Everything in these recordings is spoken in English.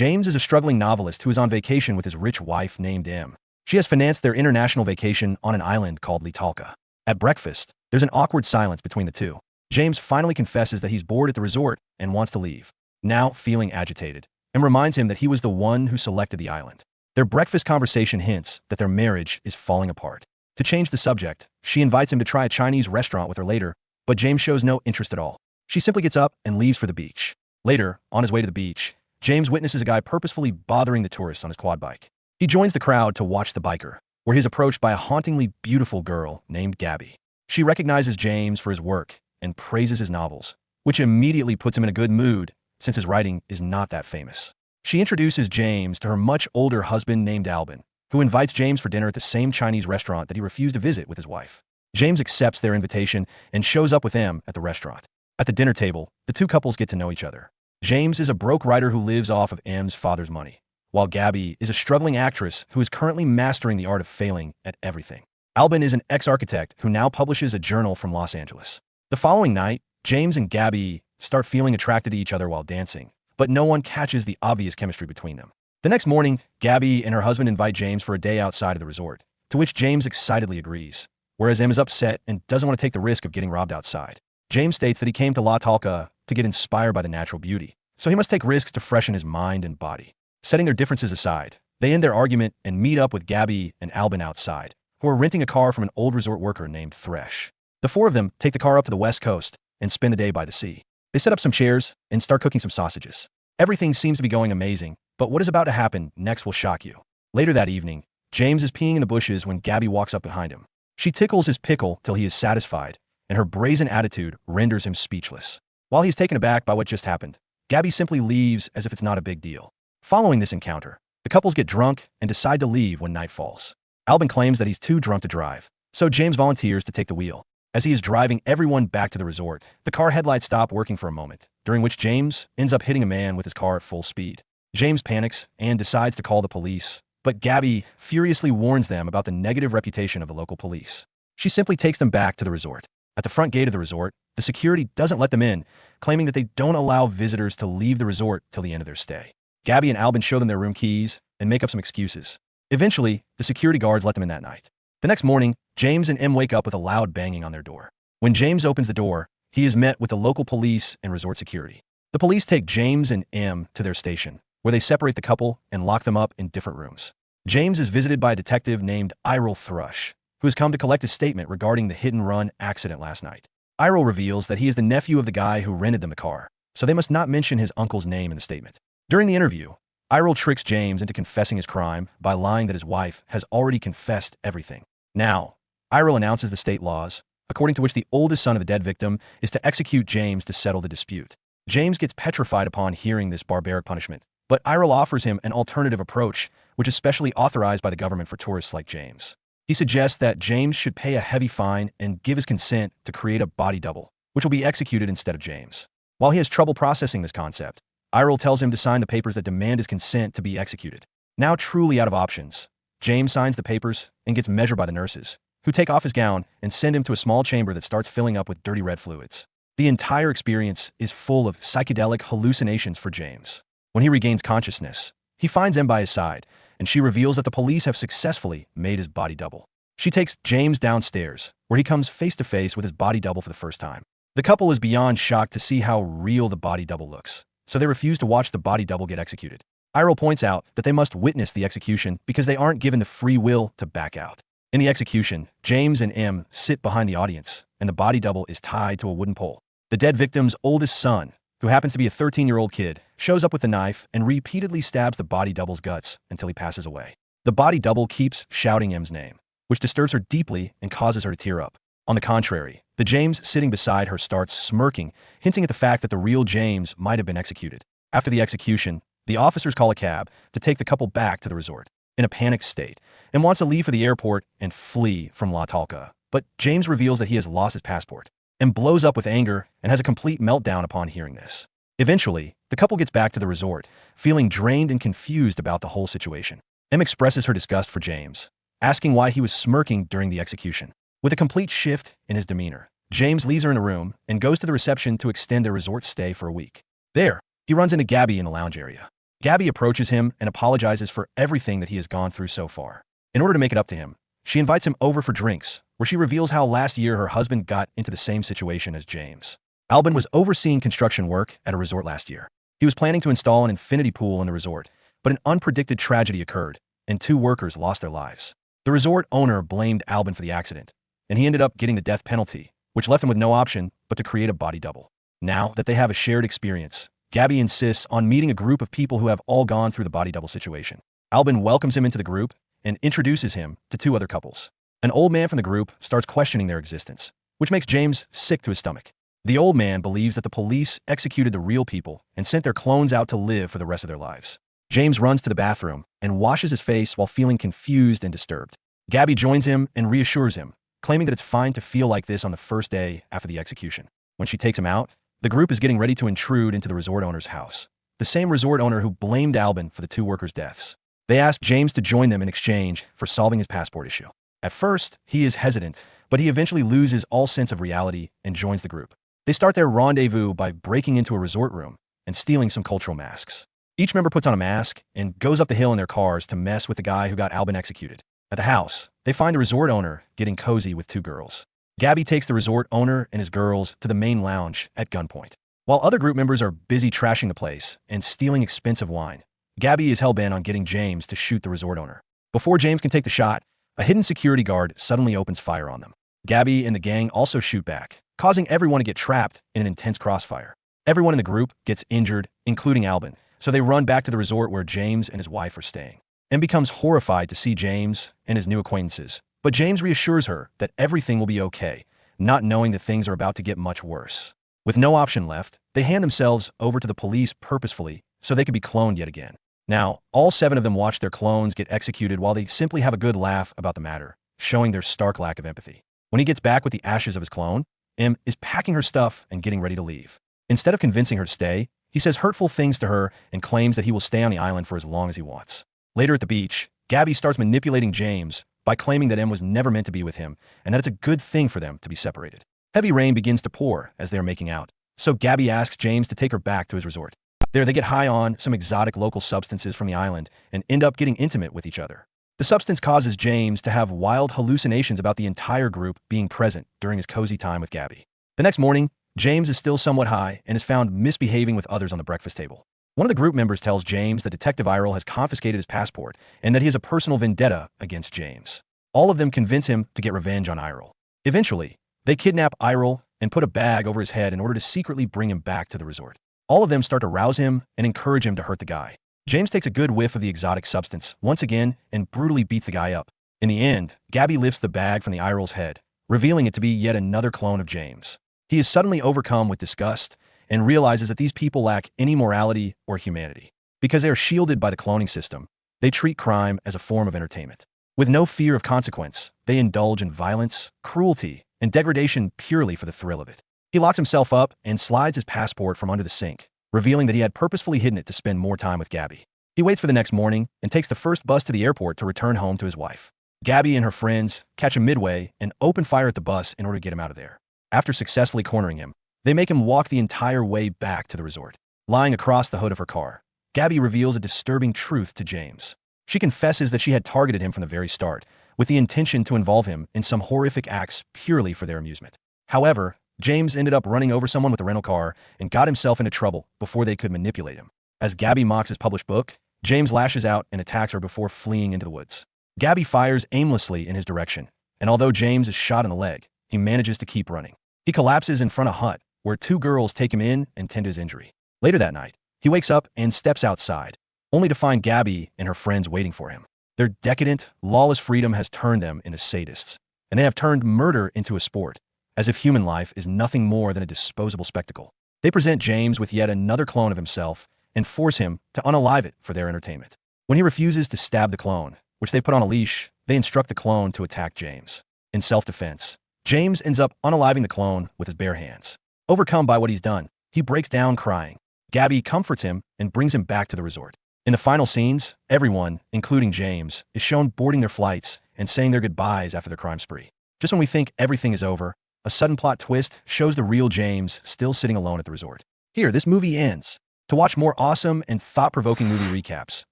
James is a struggling novelist who is on vacation with his rich wife named M. She has financed their international vacation on an island called Litalka. At breakfast, there's an awkward silence between the two. James finally confesses that he's bored at the resort and wants to leave, now feeling agitated, and reminds him that he was the one who selected the island. Their breakfast conversation hints that their marriage is falling apart. To change the subject, she invites him to try a Chinese restaurant with her later, but James shows no interest at all. She simply gets up and leaves for the beach. Later, on his way to the beach, James witnesses a guy purposefully bothering the tourists on his quad bike. He joins the crowd to watch the biker, where he's approached by a hauntingly beautiful girl named Gabby. She recognizes James for his work and praises his novels, which immediately puts him in a good mood since his writing is not that famous. She introduces James to her much older husband named Albin, who invites James for dinner at the same Chinese restaurant that he refused to visit with his wife. James accepts their invitation and shows up with them at the restaurant. At the dinner table, the two couples get to know each other. James is a broke writer who lives off of M's father's money, while Gabby is a struggling actress who is currently mastering the art of failing at everything. Albin is an ex-architect who now publishes a journal from Los Angeles. The following night, James and Gabby start feeling attracted to each other while dancing, but no one catches the obvious chemistry between them. The next morning, Gabby and her husband invite James for a day outside of the resort, to which James excitedly agrees, whereas M is upset and doesn't want to take the risk of getting robbed outside. James states that he came to La Talca to get inspired by the natural beauty, so he must take risks to freshen his mind and body. Setting their differences aside, they end their argument and meet up with Gabby and Albin outside, who are renting a car from an old resort worker named Thresh. The four of them take the car up to the west coast and spend the day by the sea. They set up some chairs and start cooking some sausages. Everything seems to be going amazing, but what is about to happen next will shock you. Later that evening, James is peeing in the bushes when Gabby walks up behind him. She tickles his pickle till he is satisfied, and her brazen attitude renders him speechless. While he's taken aback by what just happened, Gabby simply leaves as if it's not a big deal. Following this encounter, the couples get drunk and decide to leave when night falls. Albin claims that he's too drunk to drive, so James volunteers to take the wheel. As he is driving everyone back to the resort, the car headlights stop working for a moment, during which James ends up hitting a man with his car at full speed. James panics and decides to call the police, but Gabby furiously warns them about the negative reputation of the local police. She simply takes them back to the resort. At the front gate of the resort, the security doesn't let them in, claiming that they don't allow visitors to leave the resort till the end of their stay. Gabby and Albin show them their room keys and make up some excuses. Eventually, the security guards let them in that night. The next morning, James and M wake up with a loud banging on their door. When James opens the door, he is met with the local police and resort security. The police take James and M to their station, where they separate the couple and lock them up in different rooms. James is visited by a detective named Iril Thrush, who has come to collect a statement regarding the hit-and-run accident last night. Iril reveals that he is the nephew of the guy who rented them the car, so they must not mention his uncle's name in the statement. During the interview, Iril tricks James into confessing his crime by lying that his wife has already confessed everything. Now, Iril announces the state laws, according to which the oldest son of the dead victim is to execute James to settle the dispute. James gets petrified upon hearing this barbaric punishment, but Iril offers him an alternative approach, which is specially authorized by the government for tourists like James. He suggests that James should pay a heavy fine and give his consent to create a body double, which will be executed instead of James. While he has trouble processing this concept, Iril tells him to sign the papers that demand his consent to be executed. Now truly out of options, James signs the papers and gets measured by the nurses, who take off his gown and send him to a small chamber that starts filling up with dirty red fluids. The entire experience is full of psychedelic hallucinations for James. When he regains consciousness, he finds M by his side, and she reveals that the police have successfully made his body double. She takes James downstairs, where he comes face to face with his body double for the first time. The couple is beyond shocked to see how real the body double looks, so they refuse to watch the body double get executed. Iril points out that they must witness the execution because they aren't given the free will to back out. In the execution, James and M sit behind the audience, and the body double is tied to a wooden pole. The dead victim's oldest son, who happens to be a 13-year-old kid, shows up with a knife and repeatedly stabs the body double's guts until he passes away. The body double keeps shouting M's name, which disturbs her deeply and causes her to tear up. On the contrary, the James sitting beside her starts smirking, hinting at the fact that the real James might have been executed. After the execution, the officers call a cab to take the couple back to the resort. In a panicked state, and wants to leave for the airport and flee from La Talca, but James reveals that he has lost his passport and blows up with anger and has a complete meltdown upon hearing this. Eventually, the couple gets back to the resort, feeling drained and confused about the whole situation. M expresses her disgust for James, asking why he was smirking during the execution. With a complete shift in his demeanor, James leaves her in a room and goes to the reception to extend their resort stay for a week. There, he runs into Gabby in the lounge area. Gabby approaches him and apologizes for everything that he has gone through so far. In order to make it up to him, she invites him over for drinks, where she reveals how last year her husband got into the same situation as James. Albin was overseeing construction work at a resort last year. He was planning to install an infinity pool in the resort, but an unpredicted tragedy occurred, and 2 workers lost their lives. The resort owner blamed Albin for the accident, and he ended up getting the death penalty, which left him with no option but to create a body double. Now that they have a shared experience, Gabby insists on meeting a group of people who have all gone through the body double situation. Albin welcomes him into the group and introduces him to 2 other couples. An old man from the group starts questioning their existence, which makes James sick to his stomach. The old man believes that the police executed the real people and sent their clones out to live for the rest of their lives. James runs to the bathroom and washes his face while feeling confused and disturbed. Gabby joins him and reassures him, claiming that it's fine to feel like this on the first day after the execution. When she takes him out, the group is getting ready to intrude into the resort owner's house, the same resort owner who blamed Albin for the 2 workers' deaths. They ask James to join them in exchange for solving his passport issue. At first, he is hesitant, but he eventually loses all sense of reality and joins the group. They start their rendezvous by breaking into a resort room and stealing some cultural masks. Each member puts on a mask and goes up the hill in their cars to mess with the guy who got Albin executed. At the house, they find the resort owner getting cozy with 2 girls. Gabby takes the resort owner and his girls to the main lounge at gunpoint. While other group members are busy trashing the place and stealing expensive wine, Gabby is hell-bent on getting James to shoot the resort owner. Before James can take the shot, a hidden security guard suddenly opens fire on them. Gabby and the gang also shoot back, causing everyone to get trapped in an intense crossfire. Everyone in the group gets injured, including Albin, so they run back to the resort where James and his wife are staying, and becomes horrified to see James and his new acquaintances. But James reassures her that everything will be okay, not knowing that things are about to get much worse. With no option left, they hand themselves over to the police purposefully so they could be cloned yet again. Now, all 7 of them watch their clones get executed while they simply have a good laugh about the matter, showing their stark lack of empathy. When he gets back with the ashes of his clone, M is packing her stuff and getting ready to leave. Instead of convincing her to stay, he says hurtful things to her and claims that he will stay on the island for as long as he wants. Later at the beach, Gabby starts manipulating James by claiming that M was never meant to be with him and that it's a good thing for them to be separated. Heavy rain begins to pour as they are making out, so Gabby asks James to take her back to his resort. There they get high on some exotic local substances from the island and end up getting intimate with each other. The substance causes James to have wild hallucinations about the entire group being present during his cozy time with Gabby. The next morning, James is still somewhat high and is found misbehaving with others on the breakfast table. One of the group members tells James that Detective Irel has confiscated his passport and that he has a personal vendetta against James. All of them convince him to get revenge on Irel. Eventually, they kidnap Irel and put a bag over his head in order to secretly bring him back to the resort. All of them start to rouse him and encourage him to hurt the guy. James takes a good whiff of the exotic substance once again and brutally beats the guy up. In the end, Gabby lifts the bag from the Irel's head, revealing it to be yet another clone of James. He is suddenly overcome with disgust and realizes that these people lack any morality or humanity. Because they are shielded by the cloning system, they treat crime as a form of entertainment. With no fear of consequence, they indulge in violence, cruelty, and degradation purely for the thrill of it. He locks himself up and slides his passport from under the sink, revealing that he had purposefully hidden it to spend more time with Gabby. He waits for the next morning and takes the first bus to the airport to return home to his wife. Gabby and her friends catch him midway and open fire at the bus in order to get him out of there. After successfully cornering him, they make him walk the entire way back to the resort. Lying across the hood of her car, Gabby reveals a disturbing truth to James. She confesses that she had targeted him from the very start, with the intention to involve him in some horrific acts purely for their amusement. However, James ended up running over someone with a rental car and got himself into trouble before they could manipulate him. As Gabby mocks his published book, James lashes out and attacks her before fleeing into the woods. Gabby fires aimlessly in his direction, and although James is shot in the leg, he manages to keep running. He collapses in front of a hut, where 2 girls take him in and tend to his injury. Later that night, he wakes up and steps outside, only to find Gabby and her friends waiting for him. Their decadent, lawless freedom has turned them into sadists, and they have turned murder into a sport, as if human life is nothing more than a disposable spectacle. They present James with yet another clone of himself and force him to unalive it for their entertainment. When he refuses to stab the clone, which they put on a leash, they instruct the clone to attack James. In self-defense, James ends up unaliving the clone with his bare hands. Overcome by what he's done, he breaks down crying. Gabby comforts him and brings him back to the resort. In the final scenes, everyone, including James, is shown boarding their flights and saying their goodbyes after their crime spree. Just when we think everything is over, a sudden plot twist shows the real James still sitting alone at the resort. Here, this movie ends. To watch more awesome and thought-provoking movie recaps,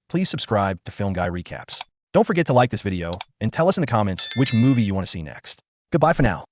please subscribe to Film Guy Recaps. Don't forget to like this video and tell us in the comments which movie you want to see next. Goodbye for now.